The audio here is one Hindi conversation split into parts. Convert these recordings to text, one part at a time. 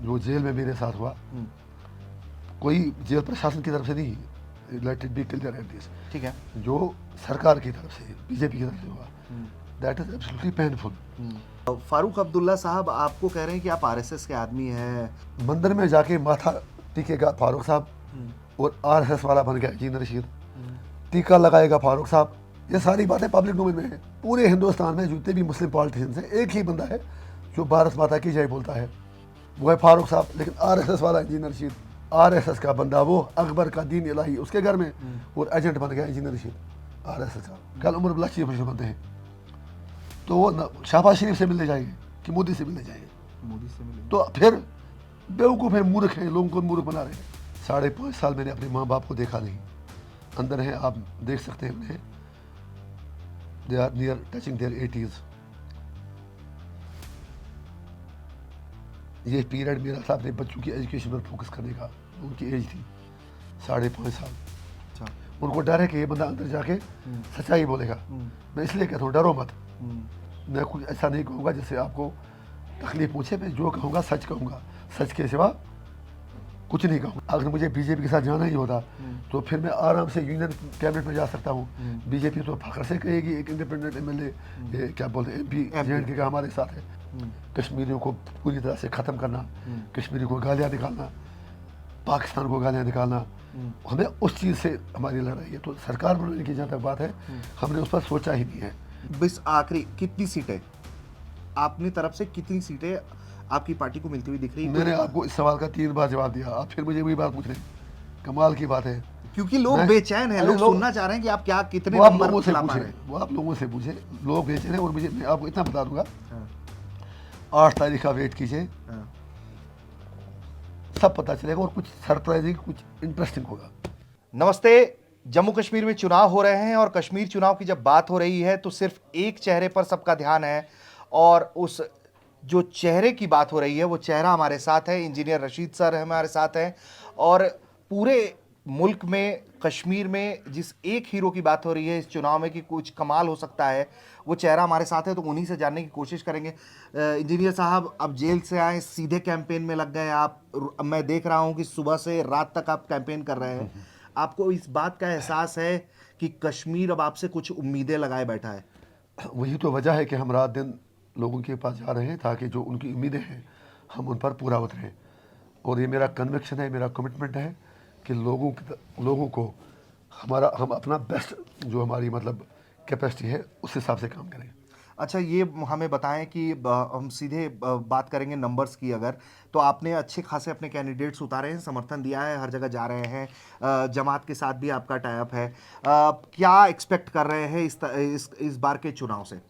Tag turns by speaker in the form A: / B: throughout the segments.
A: जो जेल में मेरे साथ हुआ, कोई जेल प्रशासन की तरफ से नहीं, let it be clear at this,
B: ठीक है।
A: जो सरकार की तरफ से, बीजेपी की तरफ से हुआ, that is absolutely painful.
B: Farooq Abdullah साहब आपको कह रहे हैं कि आप आरएसएस के आदमी हैं।
A: मंदिर में जाके माथा टीकेगा फारूक साहब और आरएसएस वाला बन गया इंजीनियर रशीद, टीका लगाएगा फारूक साहब। ये सारी बातें पब्लिक डोमेन में है। पूरे हिंदुस्तान में जितने भी मुस्लिम पॉलिटिशियंस हैं, एक ही बंदा है जो भारत माता की जय बोलता है, वो है फारूक साहब। लेकिन आरएसएस वाला इंजीनियर रशीद, आरएसएस का बंदा, वो अकबर का दीन इलाही उसके घर में, और एजेंट बन गया इंजीनियर रशीद आरएसएस का। कल उमर अब्दुल्ला चीफ मिनिस्टर बनते हैं, तो वो शहबाज शरीफ से मिलने जाएंगे कि मोदी से मिलने जाएंगे?
B: मोदी से मिले।
A: तो फिर बेवकूफ़ है, मूर्ख हैं, लोगों को मूर्ख बना रहे हैं। 5.5 साल मैंने अपने माँ बाप को देखा नहीं, अंदर हैं, आप देख सकते हैं उन्हें, they are near touching their 80s। ये पीरियड मेरा था अपने बच्चों की एजुकेशन पर फोकस करने का। उनकी एज थी 5.5 साल।
B: अच्छा।
A: उनको डर है कि ये बंदा अंदर जाके सच्चाई बोलेगा। मैं इसलिए कहता हूँ, डरो मत। मैं कुछ ऐसा नहीं कहूँगा जिससे आपको तकलीफ पूछे। मैं जो कहूँगा सच कहूँगा, सच के सिवा कुछ नहीं कहूँगा। अगर मुझे बीजेपी के साथ जाना ही होता तो फिर मैं आराम से यूनियन कैबिनेट में जा सकता हूँ। बीजेपी तो फखर से कहेगी एक इंडिपेंडेंट एमएलए, क्या बोलते हैं, एमपी जे का हमारे साथ है। कश्मीरियों को पूरी तरह से ख़त्म करना, कश्मीरी को गालियाँ निकालना, पाकिस्तान को गालियाँ निकालना, हमें उस चीज़ से हमारी लड़ाई है। तो सरकार बनाने की जहाँ तक बात है, हमने उस पर सोचा ही नहीं है।
B: बस आखिरी कितनी सीटें अपनी तरफ से, कितनी सीटें आपकी पार्टी को मिलती हुई दिख रही है?
A: मैंने आपको इस सवाल का 3 बार जवाब दिया, आप फिर मुझे वही बात पूछ रहे हैं। कमाल की बात है।
B: क्योंकि लोग बेचैन हैं,
A: अरे
B: लोग सुनना चाह रहे हैं कि आप क्या कितने
A: वो आप
B: नंबर
A: लोगों से
B: ला पा
A: पूछे,
B: रहे हैं।
A: वो आप लोगों से पूछे, लोग बेचैन हैं। और मुझे, मैं आपको इतना बता दूंगा, 8 तारीख का वेट कीजिए, सब पता चलेगा, और कुछ सरप्राइजिंग, कुछ इंटरेस्टिंग होगा।
B: नमस्ते। जम्मू कश्मीर में चुनाव हो रहे हैं और कश्मीर चुनाव की जब बात हो रही है तो सिर्फ एक चेहरे पर सबका ध्यान है, और उस जो चेहरे की बात हो रही है वो चेहरा हमारे साथ है। इंजीनियर रशीद सर हमारे साथ हैं, और पूरे मुल्क में, कश्मीर में जिस एक हीरो की बात हो रही है इस चुनाव में कि कुछ कमाल हो सकता है, वो चेहरा हमारे साथ है। तो उन्हीं से जानने की कोशिश करेंगे। इंजीनियर साहब, अब जेल से आए, सीधे कैंपेन में लग गए आप। मैं देख रहा हूं कि सुबह से रात तक आप कैंपेन कर रहे हैं। आपको इस बात का एहसास है कि कश्मीर अब आपसे कुछ उम्मीदें लगाए बैठा है?
A: वही तो वजह है कि हम रात दिन लोगों के पास जा रहे हैं, ताकि जो उनकी उम्मीदें हैं हम उन पर पूरा उतरें। और ये मेरा कन्विक्शन है, मेरा कमिटमेंट है कि लोगों को हम अपना बेस्ट, जो हमारी मतलब कैपेसिटी है, उस हिसाब से काम करें।
B: अच्छा, ये हमें बताएं कि हम सीधे बात करेंगे नंबर्स की। अगर तो आपने अच्छे खासे अपने कैंडिडेट्स उतारे हैं, समर्थन दिया है, हर जगह जा रहे हैं, जमात के साथ भी आपका टाई अप है। क्या एक्सपेक्ट कर रहे हैं इस बार के चुनाव से?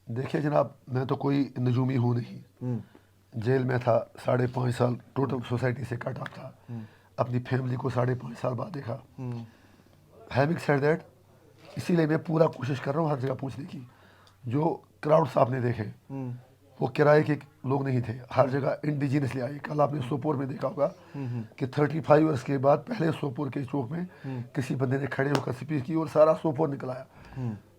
A: देखिए जनाब, मैं तो कोई नजूमी हूँ नहीं। जेल में था 5.5 साल, टोटल सोसाइटी से कट ऑफ था। अपनी फैमिली को 5.5 साल बाद देखा। हैविंग सेड दैट, इसीलिए मैं पूरा कोशिश कर रहा हूँ हर जगह पूछने की। जो क्राउड्स आपने देखे, वो किराए के लोग नहीं थे, हर जगह इंडिजिनसली आए। कल आपने सोपोर में देखा होगा कि 35 ईयर्स के बाद पहले सोपोर के चौक में किसी बंदे ने खड़े होकर स्पीच की और सारा सोपोर निकल आया।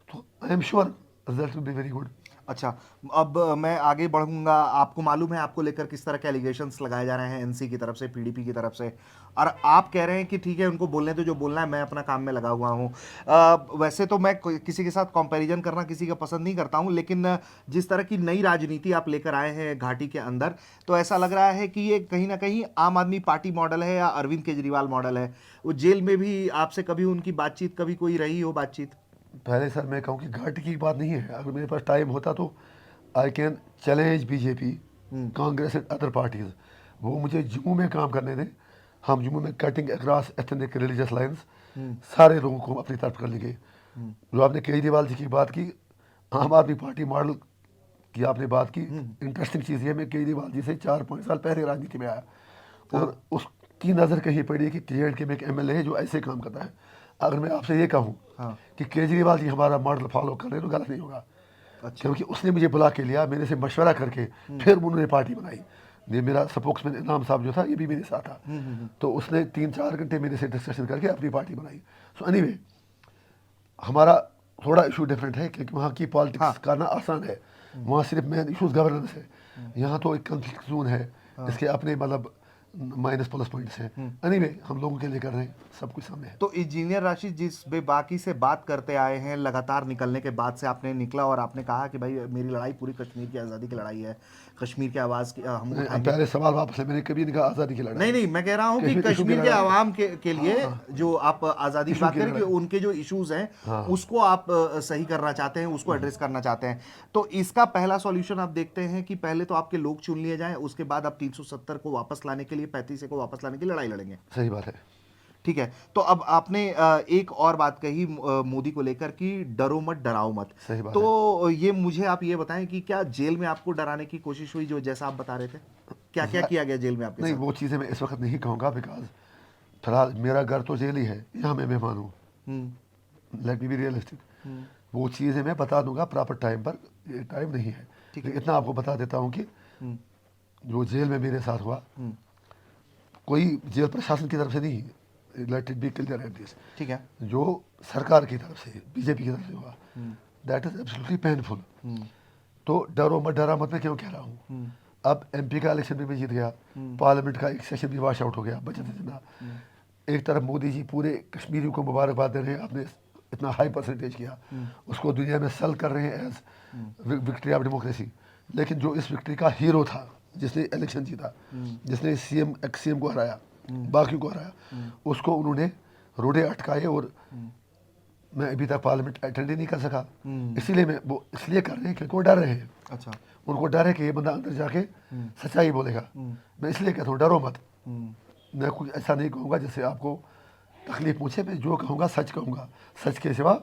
A: तो I am sure result will be very good.
B: अच्छा, अब मैं आगे बढ़ूंगा। आपको मालूम है आपको लेकर किस तरह के एलिगेशंस लगाए जा रहे हैं एनसी की तरफ से, पीडीपी की तरफ से, और आप कह रहे हैं कि ठीक है, उनको बोलने तो जो बोलना है, मैं अपना काम में लगा हुआ हूं। वैसे तो मैं किसी के साथ कंपैरिजन करना किसी का पसंद नहीं करता हूं, लेकिन जिस तरह की नई राजनीति आप लेकर आए हैं घाटी के अंदर, तो ऐसा लग रहा है कि ये कहीं ना कहीं आम आदमी पार्टी मॉडल है या अरविंद केजरीवाल मॉडल है। वो जेल में भी आपसे कभी उनकी बातचीत, कभी कोई रही हो बातचीत?
A: पहले सर मैं कहूँ कि घाटी की बात नहीं है। अगर मेरे पास टाइम होता तो I can challenge BJP, Congress and other parties. वो मुझे जम्मू में काम करने दें, हम जम्मू में cutting across ethnic religious lines सारे लोगों को अपनी तरफ कर लेंगे। जो आपने केजरीवाल जी की बात की, आम आदमी पार्टी मॉडल की आपने बात की, इंटरेस्टिंग चीज़ ये, मैं केजरीवाल जी से 4-5 साल पहले राजनीति में आया, और उसकी नज़र कहीं पड़ी कि जे में एक एमएलए है जो ऐसे काम करता है। अगर मैं आपसे ये कहूँ कि केजरीवाल जी हमारा मॉडल फॉलो कर रहे हैं तो गलत नहीं होगा।
B: अच्छा।
A: क्योंकि उसने मुझे बुला के लिया, मेरे से मशवरा करके फिर उन्होंने पार्टी बनाई। ये मेरा स्पोक्समैन इनाम साहब जो था, ये भी मेरे साथ था। तो उसने 3-4 घंटे मेरे से डिस्कशन करके अपनी पार्टी बनाई। सो एनीवे, हमारा थोड़ा इशू डिफरेंट है, क्योंकि वहाँ की पॉलिटिक्स करना आसान है। वहाँ सिर्फ मेन इशूज गवर्नेंस है। यहाँ तो एक कॉन्फ्लिक्ट जोन है, इसके अपने मतलब माइनस प्लस पॉइंट्स हैं। एनीवे हम लोगों के लिए कर रहे हैं, सब कुछ सामने है।
B: तो इंजीनियर राशिद, जिस बेबाकी से बात करते आए हैं, लगातार निकलने के बाद से आपने निकला और आपने कहा कि भाई मेरी लड़ाई पूरी कश्मीर की आज़ादी की लड़ाई है, कश्मीर की आवाज़ की हम
A: नहीं, अब
B: उठाएंगे।
A: पहले सवाल वापस है, मैंने कभी नहीं कहा आज़ादी की लड़ाई।
B: नहीं नहीं, मैं कह रहा हूँ कि
A: कश्मीर इशू की
B: कश्मीर के
A: लड़ाई।
B: आवाम के लिए जो आप आज़ादी की
A: इशू
B: बात
A: की
B: करें कि
A: लड़ाई।
B: उनके जो इश्यूज हैं उसको आप सही करना चाहते हैं, उसको एड्रेस करना चाहते हैं। तो इसका पहला सॉल्यूशन आप देखते हैं कि पहले तो आपके लोग चुन लिए जाएं, उसके बाद आप 370 को वापस लाने के लिए, 35 को वापस लाने की लड़ाई लड़ेंगे।
A: सही बात है।
B: ठीक है। तो अब आपने एक और बात कही मोदी को लेकर कि डरो मत, डराओ मत।
A: सही बात
B: तो ये मुझे आप ये बताएं कि क्या जेल में आपको डराने की कोशिश हुई, जो जैसा आप बता रहे थे? क्या क्या किया गया जेल में आपके
A: नहीं,
B: साथ?
A: वो चीज़ें मैं इस वक्त नहीं कहूँगा, बिकॉज फिलहाल मेरा घर तो जेल ही है, यहाँ मैं मेहमान हूँ। Let me be realistic. वो चीज़ें मैं बता दूंगा प्रॉपर टाइम पर, ये टाइम नहीं है।
B: ठीक है।
A: लेकिन इतना आपको बता देता हूँ कि जो जेल में मेरे साथ हुआ, कोई जेल प्रशासन की तरफ से नहीं, let it be clear at this,
B: ठीक है।
A: जो सरकार की तरफ से, बीजेपी की तरफ से हुआ, दैट इज एब्सोल्युटली पेनफुल। तो डरो मत, डरा मत मैं क्यों कह रहा हूँ? अब एमपी का इलेक्शन भी मैं जीत गया, पार्लियामेंट का एक सेशन भी वॉश आउट हो गया बचत जितना। एक तरफ मोदी जी पूरे कश्मीरियों को मुबारकबाद दे रहे हैं, आपने इतना हाई परसेंटेज किया, उसको दुनिया में सेल कर रहे हैं एज विक्ट्री ऑफ डेमोक्रेसी। लेकिन जो इस विक्ट्री का हीरो था, जिसने इलेक्शन जीता, जिसने सीएम एक्स सीएम को हराया, बाकी को हराया, उसको उन्होंने रोडे अटकाए और मैं अभी तक पार्लियामेंट अटेंड ही नहीं कर सका। इसीलिए मैं वो इसलिए कर रहे हैं क्योंकि वो डर रहे हैं।
B: अच्छा।
A: उनको डर है कि ये बंदा अंदर जाके सच्चाई बोलेगा। मैं इसलिए कहता हूँ डरो मत। मैं कुछ ऐसा नहीं कहूँगा जिससे आपको तकलीफ पहुँचे, मैं जो कहूँगा सच कहूँगा, सच के सिवा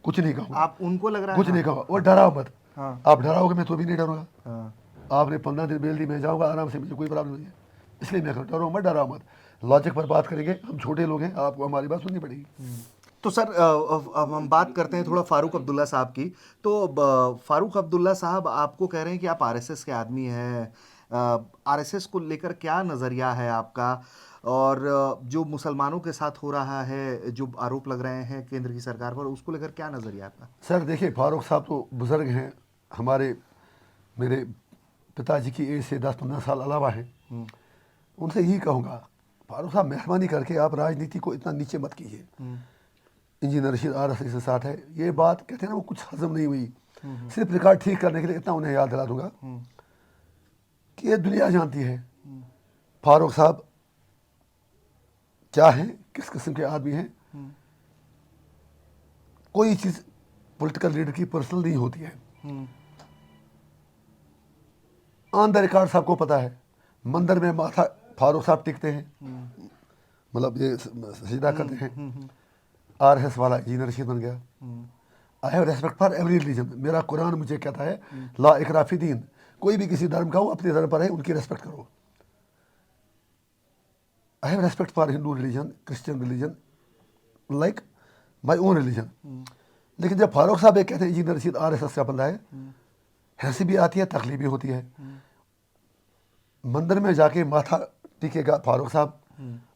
A: कुछ नहीं कहूँगा।
B: आप उनको लग रहा है?
A: कुछ नहीं कहूँगा, वो डराओ मत।
B: हाँ।
A: आप डराओगे मैं तो भी नहीं डरूंगा।
B: हाँ।
A: आपने 15 दिन बेल दी, मैं जाऊँगा आराम से, मुझे कोई प्रॉब्लम नहीं है। इसलिए मैं कहूँ डरो मत, डराओ मत। लॉजिक पर बात करेंगे, हम छोटे लोग हैं, आपको हमारी बात सुननी पड़ेगी।
B: तो सर अब हम बात करते हैं थोड़ा फारूक अब्दुल्ला साहब की। तो फारूक अब्दुल्ला साहब आपको कह रहे हैं कि आप आरएसएस के आदमी हैं, आरएसएस को लेकर क्या नज़रिया है आपका? और जो मुसलमानों के साथ हो रहा है, जो आरोप लग रहे हैं केंद्र की सरकार पर, उसको लेकर क्या नज़रिया है आपका?
A: सर देखिए, फारूक साहब तो बुज़ुर्ग हैं हमारे, मेरे पिताजी की एज से 10-15 साल अलावा हैं। उनसे यही कहूँगा, फारूक साहब मेहरबानी करके आप राजनीति को इतना नीचे मत कीजिए। इंजीनियर रशीद आरएसएस के साथ है, ये बात कहते हैं ना, वो कुछ हजम नहीं हुई। सिर्फ रिकॉर्ड ठीक करने के लिए इतना उन्हें याद दिला दूंगा कि ये दुनिया जानती है फारूक साहब क्या हैं, किस किस्म के आदमी हैं। कोई चीज़ पॉलिटिकल लीडर की पर्सनल नहीं होती है। ऑन द रिकॉर्ड सबको पता है, मंदिर में माथा फारूक साहब टिकते हैं, मतलब ये सजदा करते हैं। आरएसएस वाला इंजीनियर रशीद बन गया। I have respect for every religion. मेरा कुरान मुझे कहता है ला इकरा फी दीन, कोई भी किसी धर्म का हो, अपने धर्म पर है, उनकी रेस्पेक्ट करो। I have respect for Hindu religion, Christian religion, like my own religion. लेकिन जब फारूक साहब ये कहते हैं इंजीनियर रशीद आरएसएस का बंदा है, हंसी भी आती है, तकलीफ भी होती है। मंदिर में जाके माथा टिकेगा फारूक साहब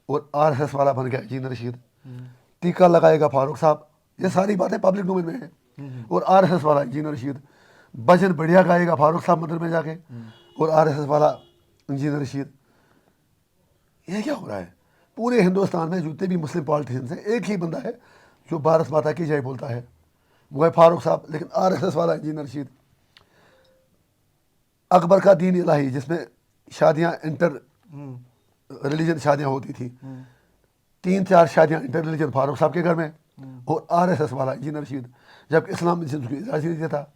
A: और आरएसएस वाला बन गया इंजीनियर रशीद। टीका लगाएगा फारूक साहब, ये सारी बातें पब्लिक डोमेन में है। और आरएसएस वाला इंजीनियर रशीद भजन बढ़िया गाएगा फारूक साहब मंदिर में जाके, और आरएसएस वाला इंजीनियर रशीद। ये क्या हो रहा है? पूरे हिंदुस्तान में जितने भी मुस्लिम पॉलिटिशियंस हैं, एक ही बंदा है जो भारत माता की जय बोलता है, वो है फारूक साहब। लेकिन आरएसएस वाला इंजीनियर रशीद, अकबर का दीन इलाही जिसमें शादियां इंटर रिलीजन शादियां होती थी, 3-4 शादियां इंटर रिलीजन फारूक साहब के घर में, और आरएसएस वाला इंजीनियर रशीद। जब इस्लाम जिसको इजाज़त नहीं देता,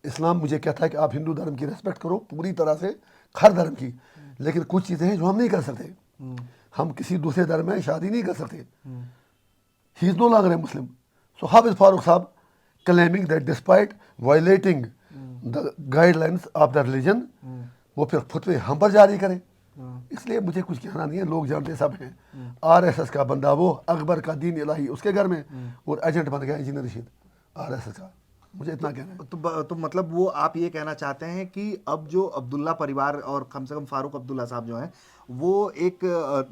A: इस्लाम मुझे कहता है कि आप हिंदू धर्म की रेस्पेक्ट करो पूरी तरह से, हर धर्म की, लेकिन कुछ चीज़ें हैं जो हम नहीं कर सकते। हम किसी दूसरे धर्म में शादी नहीं कर सकते। He is no longer a Muslim. So how is Farooq sahab claiming that despite violating the guidelines of the religion, वो फिर फतवे हम पर जारी करें? इसलिए मुझे कुछ कहना नहीं है, लोग जानते सब हैं। आरएसएस का बंदा वो, अकबर का दीन इलाही उसके घर में, और एजेंट बन गया इंजीनियर रशीद आरएसएस का। मुझे इतना कहना है।
B: तो मतलब वो आप ये कहना चाहते हैं कि अब जो अब्दुल्ला परिवार और कम से कम फारूक अब्दुल्ला साहब जो हैं, वो एक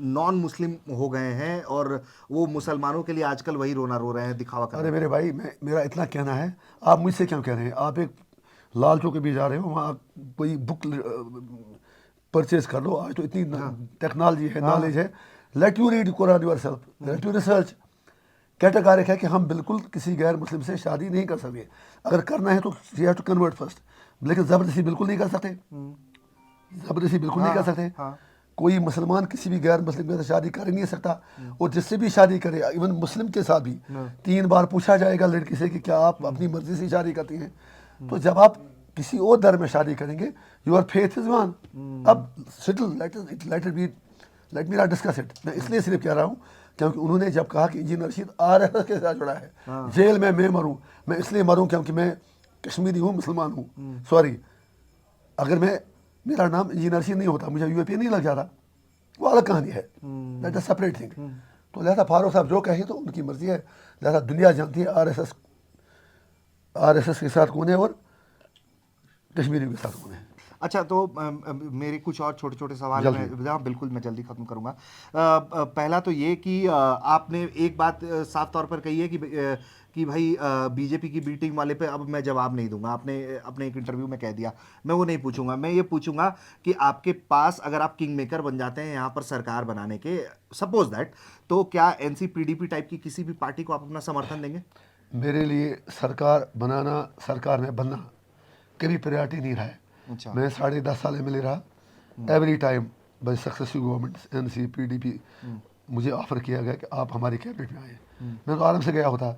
B: नॉन मुस्लिम हो गए हैं, और वो मुसलमानों के लिए आजकल वही रोना रो रहे हैं, दिखावा कर रहे
A: अरे मेरे भाई, मेरा इतना कहना है, आप मुझसे क्यों कह रहे हैं? आप एक लाल चौक के भी जा रहे हो, वहाँ कोई बुक परचेज कर लो, आज तो इतनी टेक्नोलॉजी है, नॉलेज है, let you read Quran yourself, let you research. Categoric है कि हम बिल्कुल किसी गैर मुस्लिम से शादी नहीं कर सकते, अगर करना है तो you have to convert first, लेकिन ज़बरदस्ती बिल्कुल नहीं कर सकते, ज़बरदस्ती बिल्कुल नहीं कर सकते। कोई मुसलमान किसी भी गैर मुस्लिम के साथ शादी कर ही नहीं सकता, और जिससे भी शादी करे, इवन मुस्लिम के साथ भी 3 बार पूछा जाएगा लड़की से कि क्या आप अपनी मर्जी से शादी करती हैं। तो जब आप किसी और धर्म में शादी करेंगे, योर फेथ इज वन। अब let me not discuss it. मैं इसलिए सिर्फ कह रहा हूँ क्योंकि उन्होंने जब कहा कि इंजीनियर रशीद RSS के साथ जुड़ा है, जेल में मैं मरूं, मैं इसलिए मरूं क्योंकि मैं कश्मीरी हूँ, मुसलमान हूँ। सॉरी, अगर मेरा नाम इंजीनियर रशीद नहीं होता, मुझे UAP नहीं लग जाता, वो अलग कहानी है, दैट इज सेपरेट थिंग। तो लिहाजा फारूक साहब जो कहें तो उनकी मर्जी है, लिहाजा दुनिया जानती है RSS के साथ कौन है और कश्मीरी के साथ कौन है।
B: अच्छा, तो मेरे कुछ और छोटे छोटे सवाल मैं बिल्कुल मैं जल्दी खत्म करूंगा। पहला तो ये कि आपने एक बात साफ तौर पर कही है कि भाई बीजेपी की बी टीम वाले पे अब मैं जवाब नहीं दूंगा। आपने अपने एक इंटरव्यू में कह दिया, मैं वो नहीं पूछूंगा। मैं ये पूछूंगा कि आपके पास अगर आप किंग मेकर बन जाते हैं यहाँ पर सरकार बनाने के, सपोज दैट, तो क्या NCPDP टाइप की किसी भी पार्टी को आप अपना समर्थन देंगे?
A: मेरे लिए सरकार बनाना, सरकार में बनना कभी प्रायोरिटी नहीं रहा है।
B: अच्छा।
A: मैं 10.5 साल MLA रहा, every time by successive government NCPDP मुझे ऑफर किया गया कि आप हमारी कैबिनेट में आए, मैं तो आराम से गया होता।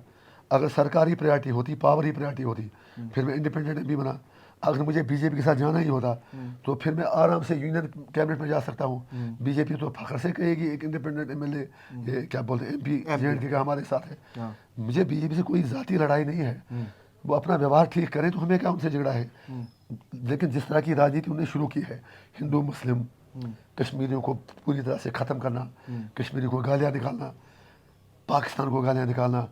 A: अगर सरकार ही प्रायोरिटी होती, पावर ही प्रायोरिटी होती, फिर मैं इंडिपेंडेंट MP बना। अगर मुझे बीजेपी के साथ जाना ही होता तो फिर मैं आराम से यूनियन कैबिनेट में जा सकता हूँ। बीजेपी तो फखर से कहेगी एक इंडिपेंडेंट MLA, ये क्या बोलते हैं, MP JNK का हमारे साथ है। मुझे बीजेपी से कोई ज़ाती लड़ाई नहीं है, वो अपना व्यवहार ठीक करें तो हमें क्या उनसे झगड़ा है। लेकिन जिस तरह की राजनीति उन्होंने शुरू की है, हिंदू मुस्लिम, कश्मीरियों को पूरी तरह से ख़त्म करना, कश्मीरी को गालियाँ निकालना, पाकिस्तान को गालियाँ निकालना,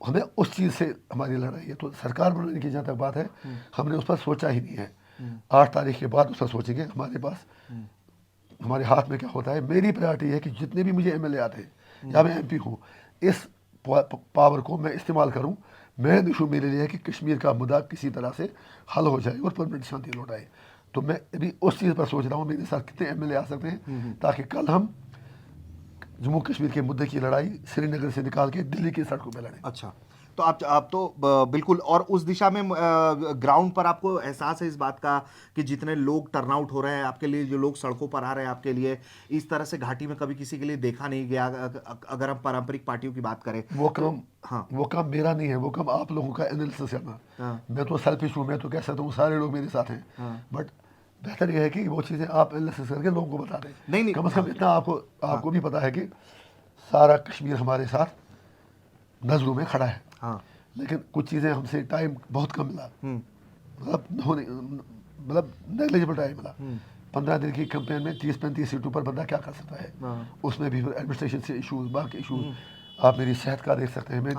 A: हमें उस चीज़ से हमारी लड़ाई है। तो सरकार बनाने की जहाँ तक बात है, हमने उस पर सोचा ही नहीं है। 8 तारीख के बाद उस पर सोचेंगे। हमारे पास, हमारे हाथ में क्या होता है। मेरी प्रायोरिटी है कि जितने भी मुझे MLA आते हैं या मैं MP हूँ, इस पावर को मैं इस्तेमाल करूँ। मेन इशू मेरे लिए है कि कश्मीर का मुद्दा किसी तरह से हल हो जाए और परमानेंट शांति लौट आए। तो मैं अभी उस चीज़ पर सोच रहा हूँ, मेरे साथ कितने MLA आ सकते हैं, ताकि कल हम जम्मू कश्मीर के मुद्दे की लड़ाई श्रीनगर से निकाल के दिल्ली की सड़कों पर लड़ें।
B: अच्छा, तो आप तो बिल्कुल, और उस दिशा में ग्राउंड पर आपको एहसास है इस बात का कि जितने लोग टर्नआउट हो रहे हैं आपके लिए, जो लोग सड़कों पर आ रहे हैं आपके लिए, इस तरह से घाटी में कभी किसी के लिए देखा नहीं गया। अगर हम पारंपरिक पार्टियों की बात करें,
A: वो काम,
B: हाँ,
A: वो काम मेरा नहीं है, वो काम आप लोगों का एनालिसिस करना। मैं तो सेल्फिश हूँ, मैं तो कह सकता हूँ सारे लोग मेरे साथ हैं, बट बेहतर यह है कि वो चीज़ें आप एनालिसिस करके लोगों को बता दें।
B: नहीं,
A: कम से कम इतना आपको भी पता है कि सारा कश्मीर हमारे साथ नजरों में खड़ा है। लेकिन कुछ चीज़ें हमसे टाइम बहुत कम मिला, मतलब नेग्लिजिबल टाइम मिला। 15 दिन की कैंपेन में 30-35 सीटों पर बंदा क्या कर सकता है। उसमें भी एडमिनिस्ट्रेशन से इशूज, बाकी इशूज, आप मेरी सेहत का देख सकते हैं। मैं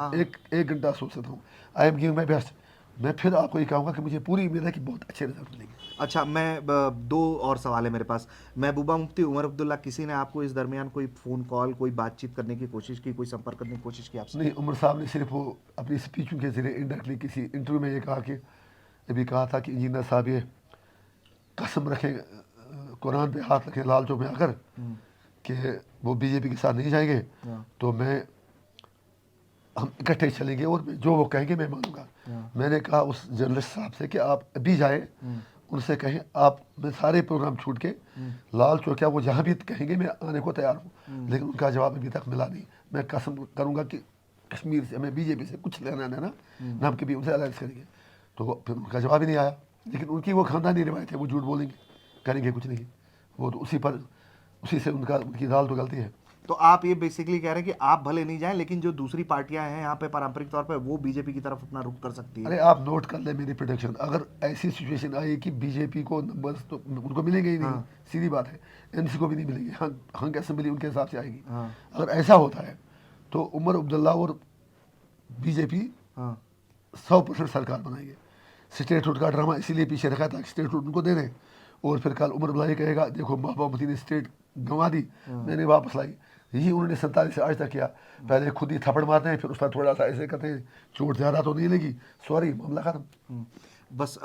A: एक घंटा सोच सकता हूँ। I am giving my best. मैं फिर आपको ये कहूँगा कि मुझे पूरी उम्मीद है कि बहुत अच्छे रिजल्ट मिलेंगे।
B: अच्छा, मैं 2 और सवाल है मेरे पास। महबूबा मुफ्ती, उमर अब्दुल्ला, किसी ने आपको इस दरमियान कोई फ़ोन कॉल, कोई बातचीत करने की कोशिश की, कोई संपर्क करने की कोशिश की आपसे?
A: नहीं, उमर साहब ने सिर्फ वो अपनी स्पीचों के जरिए इंडायरेक्टली किसी इंटरव्यू में ये कहा कि, अभी कहा था कि इंजीनियर साहब ये कसम रखें, कुरान पे हाथ रखें लाल चौक में आकर कि वो बीजेपी के साथ नहीं जाएंगे, तो हम इकट्ठे चलेंगे और जो वो कहेंगे मैं मानूंगा। मैंने कहा उस जर्नलिस्ट साहब से कि आप अभी जाए, उनसे कहें आप, मैं सारे प्रोग्राम छूट के लाल चौक, क्या वो जहाँ भी कहेंगे मैं आने को तैयार हूँ। लेकिन उनका जवाब अभी तक मिला नहीं। मैं कसम करूँगा कि कश्मीर से, मैं बीजेपी से कुछ लेना देना ना, हम कभी उनसे अलायंस करेंगे। तो फिर उनका जवाब ही नहीं आया। लेकिन उनकी वो खानदानी रिवायत है, वो झूठ बोलेंगे, करेंगे कुछ नहीं। वो तो उसी से उनकी दाल तो गलती है।
B: तो आप ये बेसिकली कह रहे हैं कि आप भले नहीं जाएं, लेकिन जो दूसरी पार्टियां हैं यहाँ पे पारंपरिक तौर पे, वो बीजेपी की तरफ अपना रुख कर सकती है।
A: अरे आप नोट कर लें मेरी प्रेडिक्शन। अगर ऐसी सिचुएशन आई कि बीजेपी को नंबर्स तो उनको मिलेंगे ही नहीं, सीधी बात है। NC को भी नहीं मिलेंगे, हंग असेंबली उनके हिसाब से आएगी। अगर ऐसा होता है तो उमर अब्दुल्ला और बीजेपी 100% सरकार बनाएंगे। स्टेटहुड का ड्रामा इसीलिए पीछे रखा था कि स्टेटहुड उनको दे दें, और फिर कल उमर अब्दुल्ला ये कहेगा देखो महबूबा मुफ्ती ने स्टेट गंवा दी, मैंने वापस लाई। यही उन्होंने 47 से आज तक किया। पहले खुद ही थप्पड़ मारते हैं, फिर उस पर थोड़ा सा ऐसे करते हैं, चोट ज़्यादा तो नहीं लगी, सॉरी, मामला खत्म।
B: बस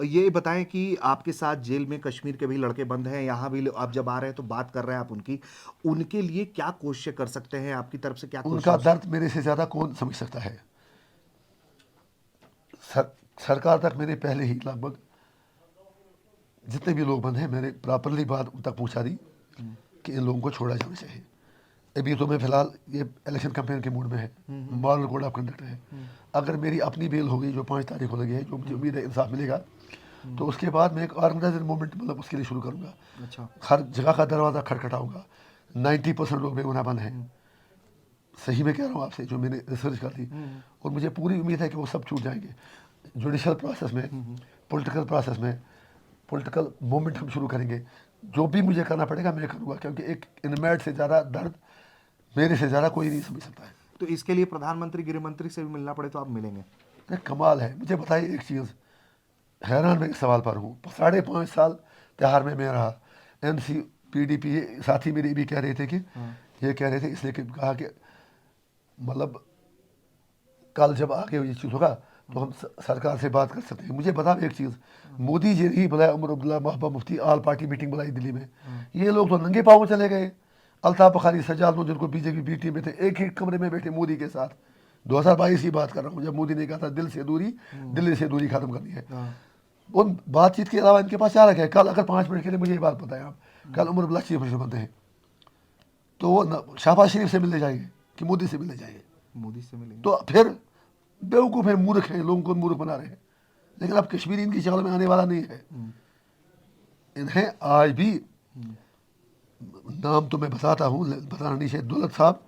B: ये बताएं कि आपके साथ जेल में कश्मीर के भी लड़के बंद हैं, यहाँ भी आप जब आ रहे हैं तो बात कर रहे हैं आप उनकी, उनके लिए क्या कोशिश कर सकते हैं, आपकी तरफ से क्या
A: उनका
B: कोशिश?
A: दर्द मेरे से ज़्यादा कौन समझ सकता है। सर, सरकार तक मैंने पहले ही लगभग जितने भी लोग बंद हैं मैंने प्रॉपरली बात उन तक पहुंचा दी कि इन लोगों को छोड़ा जाना चाहिए। अभी तो मैं फिलहाल ये इलेक्शन कैंपेन के मूड में है, मॉरल कोड ऑफ कंडक्ट है। अगर मेरी अपनी बेल हो गई जो 5 तारीख को लगी है, जो मुझे उम्मीद है इंसाफ मिलेगा, तो उसके बाद मैं एक ऑर्गेनाइजर मूवमेंट मतलब उसके लिए शुरू करूँगा।
B: अच्छा।
A: हर जगह का दरवाज़ा खटखटाऊँगा। 90% लोग बेगुनाह बंद हैं, सही में कह रहा हूँ आपसे, जो मैंने रिसर्च कर ली, और मुझे पूरी उम्मीद है कि वो सब छूट जाएंगे। जुडिशल प्रोसेस में, पॉलिटिकल प्रोसेस में, पॉलिटिकल मूवमेंट हम शुरू करेंगे। जो भी मुझे करना पड़ेगा मैं करूँगा, क्योंकि एक इनमेट से ज़्यादा दर्द मेरे से ज़्यादा कोई नहीं समझ सकता है।
B: तो इसके लिए प्रधानमंत्री, गृह मंत्री से भी मिलना पड़े तो आप मिलेंगे?
A: ये कमाल है। मुझे बताइए एक चीज़, हैरान मैं इस सवाल पर हूँ। 5.5 साल त्योहार में मैं रहा, एमसी पीडीपी साथी मेरे भी कह रहे थे कि ये कह रहे थे, इसलिए कि कहा कि मतलब कल जब आगे ये चीज़ होगा तो हम सरकार से बात कर सकते हैं। मुझे बता एक चीज़, मोदी जी ने ही बुलाया, Omar Abdullah, Mehbooba Mufti, all party meeting बुलाई दिल्ली में। ये लोग तो नंगे पाँव चले गए। अल्ताफ बुखारी, सज्जाद लोग जिनको बीजेपी बी टीम में थे, एक ही कमरे में बैठे मोदी के साथ। 2022 की बात कर रहा हूँ, जब मोदी ने कहा था दिल से दूरी, दिल्ली से दूरी खत्म करनी है। उन बातचीत के अलावा इनके पास क्या रखा है? कल अगर 5 मिनट के लिए मुझे ये बात बताएं आप, कल उमर अब्दुल्ला चीफ मिनिस्टर बनते हैं तो वो शहबाज शरीफ से मिलने जाएंगे कि मोदी से मिलने जाएंगे?
B: मोदी से मिलेंगे।
A: तो फिर बेवकूफ़ है, मूर्ख है, लोगों को मूर्ख बना रहे हैं। लेकिन अब कश्मीर इनकी चाल में आने वाला नहीं है। इन्हें आज भी, नाम तो मैं बताता हूँ, बताना नहीं चाहिए, दौलत साहब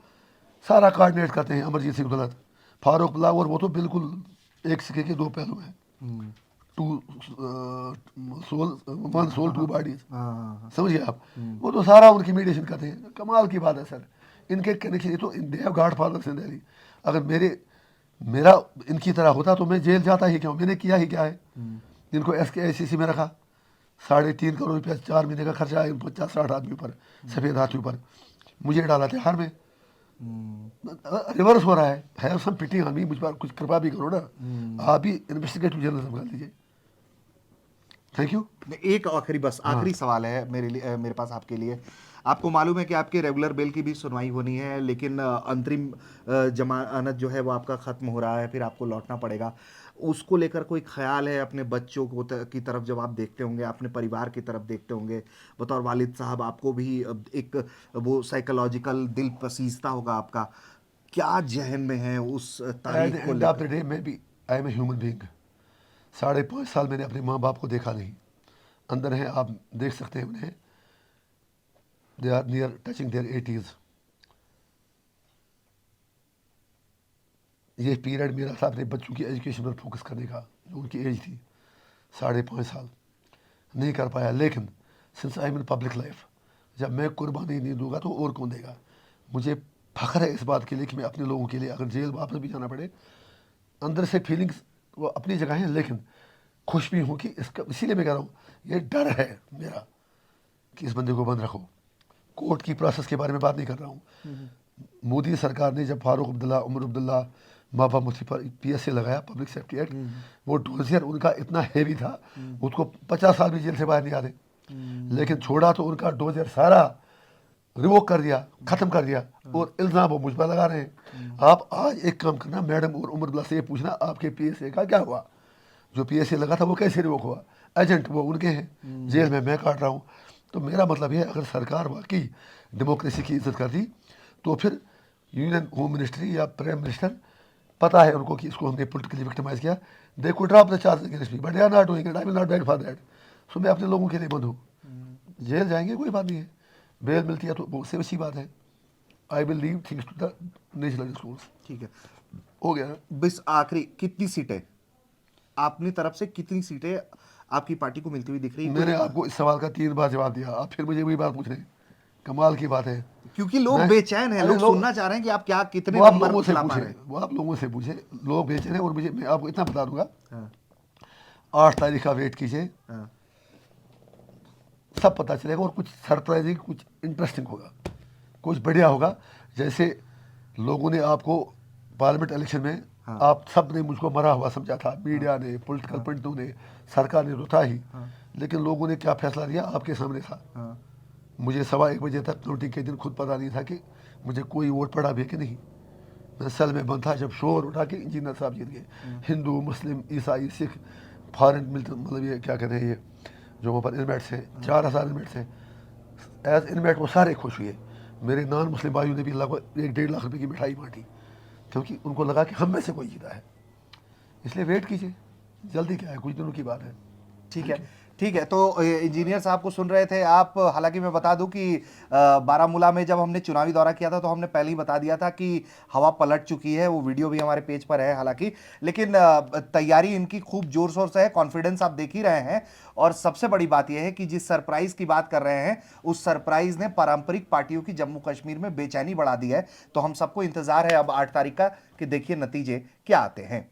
A: सारा कोऑर्डिनेट करते हैं, अमरजीत सिंह दौलत, फारूक बिलावर, वो तो बिल्कुल एक सिक्के के दो पहलू हैं। Two soul, one soul two bodies, समझिए आप। वो तो सारा उनकी मीडिएशन करते हैं। कमाल की बात है सर, इनके कनेक्शन, ये तो they have godfathers in Delhi. अगर मेरा इनकी तरह होता तो मैं जेल जाता ही क्यों? मैंने किया ही क्या है? इनको SKICC में रखा, 3.5 करोड़ रुपया 4 महीने का खर्चा है, 50-60 आदमी पर, सफ़ेद हाथी पर। मुझे डाला त्योहार में। रिवर्स हो रहा है। Have some pity on me, मुझ पर कुछ कृपा भी करो ना। आप भी इन्वेस्टिगेटिव जर्नलिज्म कर लीजिए। Thank you.
B: एक आखिरी, बस आखिरी सवाल है मेरे लिए, मेरे पास आपके लिए। आपको मालूम है कि आपके रेगुलर बेल की भी सुनवाई होनी है, लेकिन अंतरिम जमानत जो है वो आपका ख़त्म हो रहा है, फिर आपको लौटना पड़ेगा। उसको लेकर कोई ख्याल है अपने बच्चों को की तरफ जब आप देखते होंगे, अपने परिवार की तरफ देखते होंगे, बतौर वालिद साहब आपको भी एक वो साइकोलॉजिकल दिल पसीजता होगा आपका, क्या जहन में है उस
A: एट द
B: तारीख को
A: एंड ऑफ द
B: लेकर?
A: डे मैं भी, I am a human being. 5.5 साल मैंने अपने माँ बाप को देखा नहीं, अंदर हैं, आप देख सकते हैं उन्हें। They are near touching their 80s। ये पीरियड मेरा था अपने बच्चों की एजुकेशन पर फोकस करने का, जो उनकी एज थी 5.5 साल, नहीं कर पाया। लेकिन since I am in public life, जब मैं कुर्बानी नहीं दूंगा तो और कौन देगा? मुझे फख्र है इस बात के लिए कि मैं अपने लोगों के लिए अगर जेल वापस भी जाना पड़े, अंदर से फीलिंग्स वो अपनी जगह हैं, लेकिन खुश भी हूँ कि इसका, इसीलिए मैं कह रहा हूँ, ये डर है मेरा कि इस बंदे को बंद रखो। कोर्ट की प्रोसेस के बारे में बात नहीं कर रहा हूँ। मोदी सरकार ने जब फारूक अब्दुल्ला, उमर अब्दुल्ला, महबूबा मुफ्ती पर PSA लगाया, पब्लिक सेफ्टी एक्ट, वो डोजियर उनका इतना हैवी था, उसको 50 साल भी जेल से बाहर नहीं आते। लेकिन छोड़ा तो उनका डोजियर सारा रिवोक कर दिया, ख़त्म कर दिया, और इल्ज़ाम वो मुझ पर लगा रहे हैं। आप आज एक काम करना, मैडम और उमर अब्दुल्ला से ये पूछना आपके PSA का क्या हुआ? जो PSA लगा था वो कैसे रिवोक हुआ? एजेंट वो उनके हैं, जेल में मैं काट रहा हूँ। तो मेरा मतलब ये है, अगर सरकार वाकई डेमोक्रेसी की इज्जत करती तो फिर यूनियन होम मिनिस्ट्री या प्राइम मिनिस्टर, पता है उनको कि इसको हमने पोलिटिकली विक्टिमाइज किया, they could drop the charge against me, but they are not doing it. I will not beg for that. So मैं अपने लोगों के लिए बंद हूँ। जेल जाएंगे कोई बात नहीं है, बेल मिलती है तो वो उससे अच्छी बात है। I will leave things to the national schools.
B: ठीक है,
A: हो गया ना?
B: बस आखिरी, कितनी सीटें अपनी तरफ से, कितनी सीटें आपकी पार्टी को मिलती हुई दिख रही है?
A: मैंने आपको इस सवाल का 3 बार जवाब दिया, आप फिर मुझे वही बात पूछ रहे हैं। कमाल की बात है।
B: क्योंकि लोग
A: मैं-
B: बेचैन हैं,
A: अरे
B: लोग सुनना चाह रहे हैं कि आप क्या, कितने
A: वो आप
B: नंबर
A: लोगों से
B: खिला पा
A: पूछे,
B: रहे हैं।
A: वो आप लोगों से पूछे, लोग बेच रहे हैं। और मुझे, मैं आपको इतना बता दूंगा,
B: हाँ,
A: 8 तारीख का वेट कीजिए,
B: हाँ,
A: सब पता चलेगा। और कुछ सरप्राइजिंग, कुछ इंटरेस्टिंग होगा, कुछ बढ़िया होगा। जैसे लोगों ने आपको पार्लियामेंट इलेक्शन में
B: हाँ।
A: आप सब ने मुझको मरा हुआ समझा था, मीडिया ने, पॉलिटिकल पंडितों ने, सरकार ने तो था ही, लेकिन लोगों ने क्या फैसला लिया आपके सामने था।
B: हाँ।
A: मुझे 1:15 तक काउंटिंग के दिन खुद पता नहीं था कि मुझे कोई वोट पड़ा भी कि नहीं। मैं सेल में बंद था जब शोर उठा के इंजीनियर साहब जीत गए। हिंदू, मुस्लिम, ईसाई, सिख, फॉरेन मिलते, मतलब ये क्या कहते हैं, ये जो वहाँ पर इनमेट्स हैं, 4000 इनमेट्स हैं, एज इनमेट वो सारे खुश हुए। मेरे नॉन मुस्लिम भाइयों ने भी लगभग 1-1.5 लाख रुपए की मिठाई बांटी, क्योंकि उनको लगा कि हम में से कोई जीता है। इसलिए वेट कीजिए, जल्दी क्या है, कुछ दिनों की बात है।
B: ठीक है, ठीक है। तो इंजीनियर साहब को सुन रहे थे आप। हालांकि मैं बता दूं कि बारामूला में जब हमने चुनावी दौरा किया था तो हमने पहले ही बता दिया था कि हवा पलट चुकी है। वो वीडियो भी हमारे पेज पर है हालांकि, लेकिन तैयारी इनकी खूब जोर शोर से है, कॉन्फिडेंस आप देख ही रहे हैं। और सबसे बड़ी बात यह है कि जिस सरप्राइज की बात कर रहे हैं, उस सरप्राइज ने पारंपरिक पार्टियों की जम्मू कश्मीर में बेचैनी बढ़ा दी है। तो हम सबको इंतजार है अब 8 तारीख का कि देखिए नतीजे क्या आते हैं।